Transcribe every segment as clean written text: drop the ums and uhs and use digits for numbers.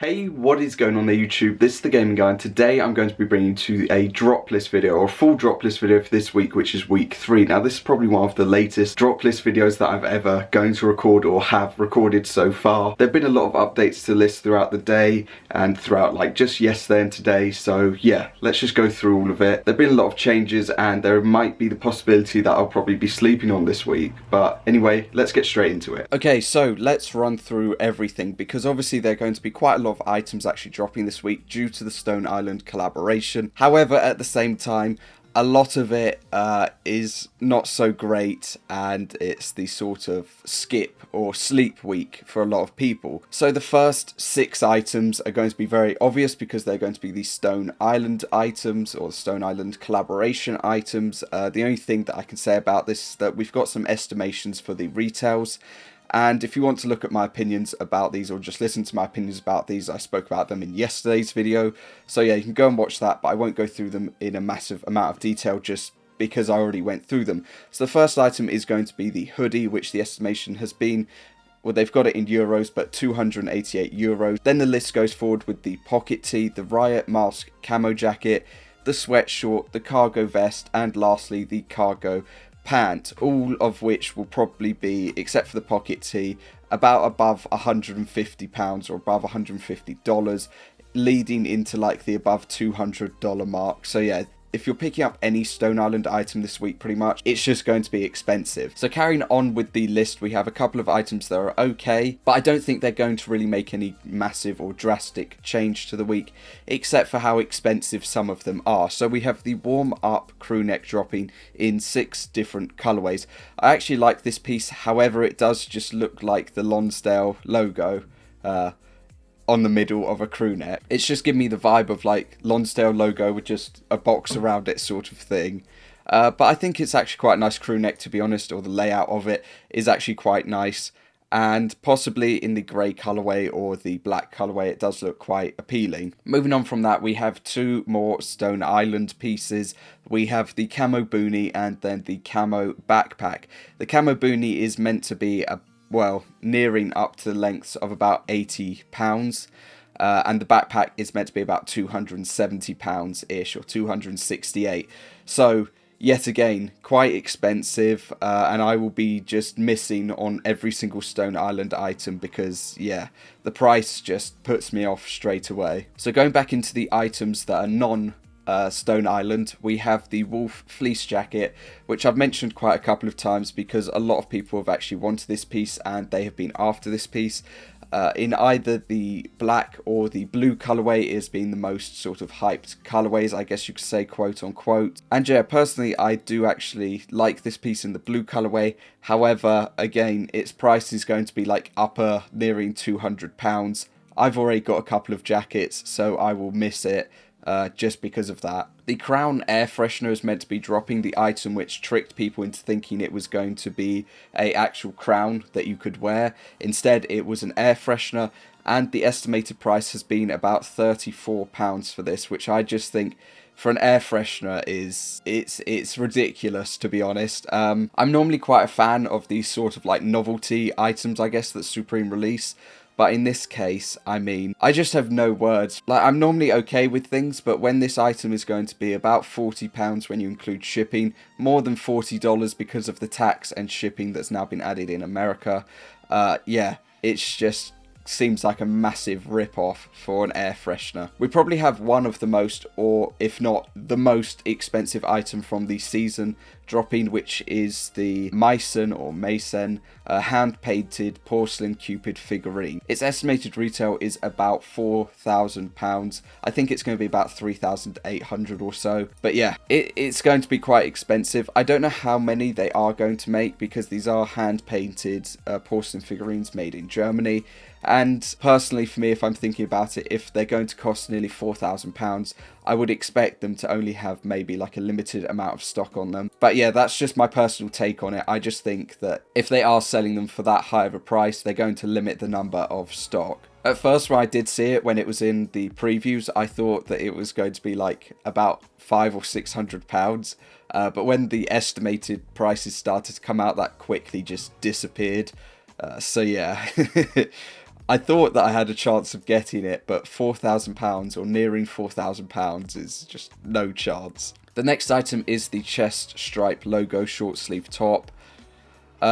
Hey, what is going on there YouTube? This is the Gaming Guy and today I'm going to be bringing to a drop list video, or a full drop list video for this week, which is week 3. Now this is probably one of the latest drop list videos that I've ever going to record or have recorded so far. There have been a lot of updates to lists throughout the day and throughout like just yesterday and today, so yeah, let's just go through all of it. There have been a lot of changes and there might be the possibility that I'll probably be sleeping on this week, but anyway, let's get straight into it. Okay, so let's run through everything because obviously there are going to be quite a lot of items actually dropping this week due to the Stone Island collaboration. However, at the same time, a lot of it is not so great, and it's the sort of skip or sleep week for a lot of people. So the first 6 items are going to be very obvious because they're going to be the Stone Island items or the Stone Island collaboration items. The only thing that I can say about this is that we've got some estimations for the retails. And if you want to look at my opinions about these or just listen to my opinions about these, I spoke about them in yesterday's video. So yeah, you can go and watch that, but I won't go through them in a massive amount of detail just because I already went through them. So the first item is going to be the hoodie, which the estimation has been, well, they've got it in euros, but 288 euros. Then the list goes forward with the pocket tee, the Riot Mask camo jacket, the sweatshort, the cargo vest, and lastly the cargo pant, all of which will probably be, except for the pocket tee, about above £150 or above $150, leading into like the above $200 mark. So yeah, if you're picking up any Stone Island item this week, pretty much, it's just going to be expensive. So carrying on with the list, we have a couple of items that are okay, but I don't think they're going to really make any massive or drastic change to the week, except for how expensive some of them are. So we have the warm up crew neck dropping in 6 different colorways. I actually like this piece, however, it does just look like the Lonsdale logo on the middle of a crew neck. It's just giving me the vibe of like Lonsdale logo with just a box around it sort of thing. But I think it's actually quite a nice crew neck, to be honest, or the layout of it is actually quite nice. And possibly in the grey colourway or the black colourway, it does look quite appealing. Moving on from that, we have 2 more Stone Island pieces. We have the camo boonie and then the camo backpack. The camo boonie is meant to be nearing up to the lengths of about £80, and the backpack is meant to be about £270-ish or 268. So yet again, quite expensive, and I will be just missing on every single Stone Island item because yeah, the price just puts me off straight away. So going back into the items that are Stone Island, we have the Wolf Fleece Jacket, which I've mentioned quite a couple of times because a lot of people have actually wanted this piece and they have been after this piece. In either the black or the blue colorway is being the most sort of hyped colorways, I guess you could say, quote unquote. And yeah, personally I do actually like this piece in the blue colorway. However, again, its price is going to be like upper nearing £200. I've already got a couple of jackets, so I will miss it just because of that. The Crown air freshener is meant to be dropping, the item which tricked people into thinking it was going to be a actual crown that you could wear. Instead, it was an air freshener, and the estimated price has been about £34 for this, which I just think for an air freshener it's ridiculous, to be honest. I'm normally quite a fan of these sort of like novelty items, I guess, that Supreme release. But in this case, I mean, I just have no words. Like, I'm normally okay with things, but when this item is going to be about £40 when you include shipping, more than $40 because of the tax and shipping that's now been added in America, yeah, it's just seems like a massive rip-off for an air freshener. We probably have one of the most, or if not the most expensive item from the season dropping, which is the Mason hand-painted porcelain Cupid figurine. Its estimated retail is about £4,000. I think it's going to be about 3,800 or so. But yeah, it's going to be quite expensive. I don't know how many they are going to make because these are hand-painted porcelain figurines made in Germany. And personally, for me, if I'm thinking about it, if they're going to cost nearly £4,000, I would expect them to only have maybe like a limited amount of stock on them. But yeah, that's just my personal take on it. I just think that if they are selling them for that high of a price, they're going to limit the number of stock. At first, when I did see it, when it was in the previews, I thought that it was going to be like about £500 or £600. But when the estimated prices started to come out, that quickly just disappeared. So yeah. I thought that I had a chance of getting it, but £4,000 or nearing £4,000 is just no chance. The next item is the chest stripe logo short sleeve top.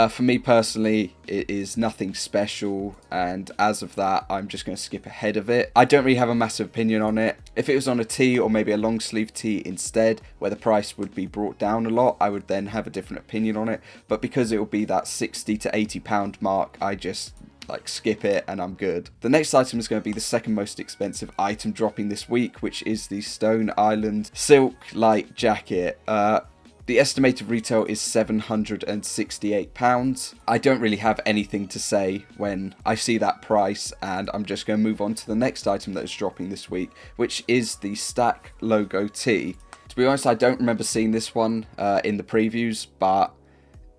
For me personally, it is nothing special, and as of that, I'm just going to skip ahead of it. I don't really have a massive opinion on it. If it was on a tee or maybe a long sleeve tee instead, where the price would be brought down a lot, I would then have a different opinion on it. But because it will be that £60 to £80 mark, I just skip it and I'm good. The next item is going to be the second most expensive item dropping this week, which is the Stone Island Silk Light Jacket. The estimated retail is £768. I don't really have anything to say when I see that price, and I'm just going to move on to the next item that is dropping this week, which is the Stack logo tee. To be honest, I don't remember seeing this one in the previews, but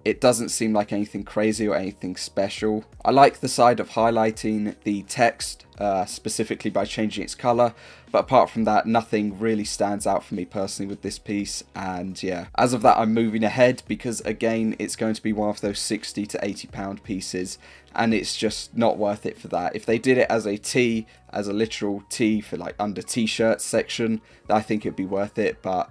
it doesn't seem like anything crazy or anything special. I like the side of highlighting the text, specifically by changing its colour, but apart from that, nothing really stands out for me personally with this piece, and yeah. As of that, I'm moving ahead because, again, it's going to be one of those £60 to £80 pieces, and it's just not worth it for that. If they did it as a tee, as a literal tee for under t-shirts section, I think it'd be worth it, but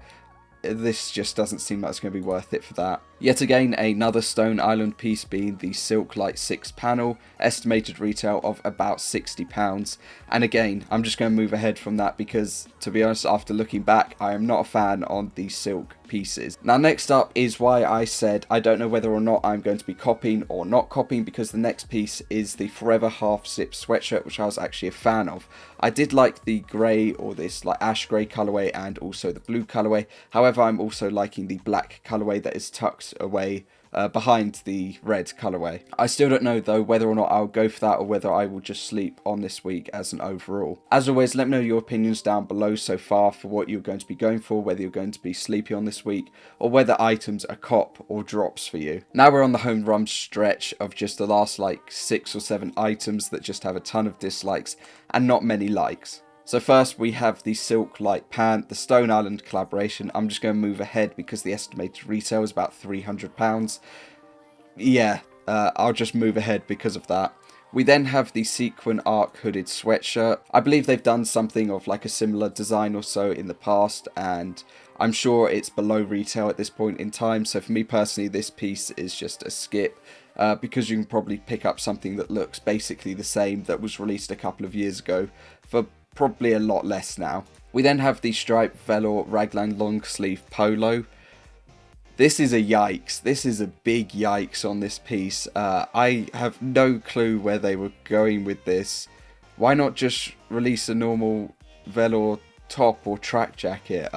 this just doesn't seem like it's going to be worth it for that. Yet again, another Stone Island piece being the Silk Light 6 panel, estimated retail of about £60. And again, I'm just going to move ahead from that because, to be honest, after looking back, I am not a fan on the silk pieces. Now, next up is why I said I don't know whether or not I'm going to be copying or not copying, because the next piece is the Forever Half Zip sweatshirt, which I was actually a fan of. I did like the grey or this ash grey colourway and also the blue colourway. However, I'm also liking the black colourway that is tucked away behind the red colourway. I still don't know though whether or not I'll go for that or whether I will just sleep on this week as an overall. As always, let me know your opinions down below so far for what you're going to be going for, whether you're going to be sleepy on this week or whether items are cop or drops for you. Now we're on the home run stretch of just the last 6 or 7 items that just have a ton of dislikes and not many likes. So first we have the Silk Light Pant, the Stone Island collaboration. I'm just going to move ahead because the estimated retail is about £300. Yeah, I'll just move ahead because of that. We then have the Sequin Arc Hooded Sweatshirt. I believe they've done something of a similar design or so in the past, and I'm sure it's below retail at this point in time. So for me personally, this piece is just a skip. Because you can probably pick up something that looks basically the same that was released a couple of years ago for probably a lot less now. We then have the striped velour raglan long sleeve polo. This is a yikes. This is a big yikes on this piece. I have no clue where they were going with this. Why not just release a normal velour top or track jacket?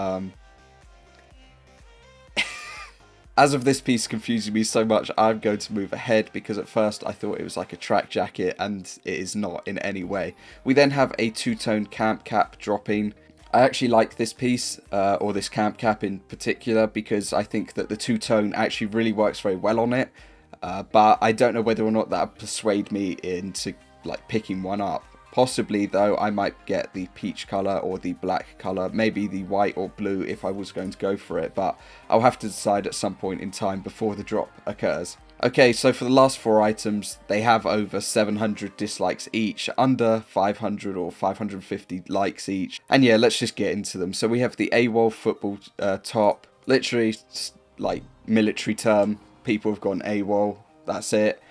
As of this piece confusing me so much, I'm going to move ahead because at first I thought it was like a track jacket and it is not in any way. We then have a two-tone camp cap dropping. I actually like this piece, or this camp cap in particular, because I think that the two-tone actually really works very well on it. But I don't know whether or not that would persuade me into picking one up. Possibly though, I might get the peach colour or the black colour, maybe the white or blue if I was going to go for it, but I'll have to decide at some point in time before the drop occurs. Okay, so for the last 4 items, they have over 700 dislikes each, under 500 or 550 likes each, and yeah, let's just get into them. So we have the AWOL football top, literally military term, people have gone AWOL, that's it.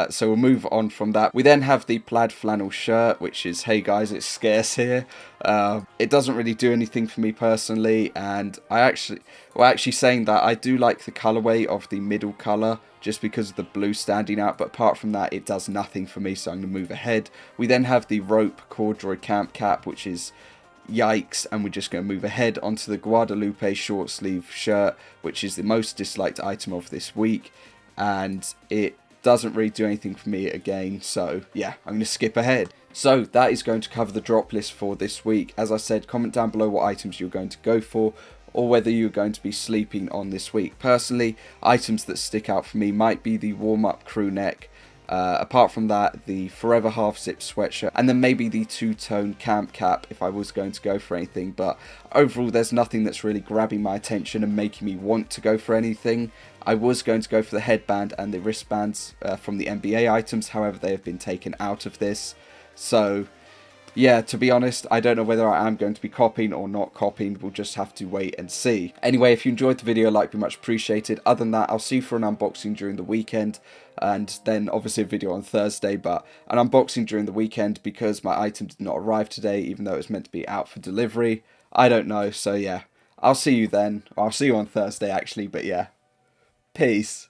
So we'll move on from that. We then have the plaid flannel shirt, which is, hey guys, it's scarce here. It doesn't really do anything for me personally, and actually saying that, I do like the colourway of the middle colour, just because of the blue standing out, but apart from that, it does nothing for me, so I'm going to move ahead. We then have the rope corduroy camp cap, which is yikes, and we're just going to move ahead onto the Guadalupe short sleeve shirt, which is the most disliked item of this week, and it doesn't really do anything for me again, so yeah, I'm going to skip ahead. So that is going to cover the drop list for this week. As I said, comment down below what items you're going to go for, or whether you're going to be sleeping on this week. Personally, items that stick out for me might be the warm-up crew neck, apart from that, the Forever Half Zip sweatshirt, and then maybe the two-tone camp cap if I was going to go for anything. But overall, there's nothing that's really grabbing my attention and making me want to go for anything. I was going to go for the headband and the wristbands from the NBA items, however they have been taken out of this. So yeah, to be honest, I don't know whether I am going to be copying or not copying. We'll just have to wait and see. Anyway, if you enjoyed the video, like, would be much appreciated. Other than that, I'll see you for an unboxing during the weekend, and then obviously a video on Thursday, but an unboxing during the weekend because my item did not arrive today, even though it was meant to be out for delivery. I don't know, so yeah. I'll see you then. I'll see you on Thursday, actually, but yeah. Peace.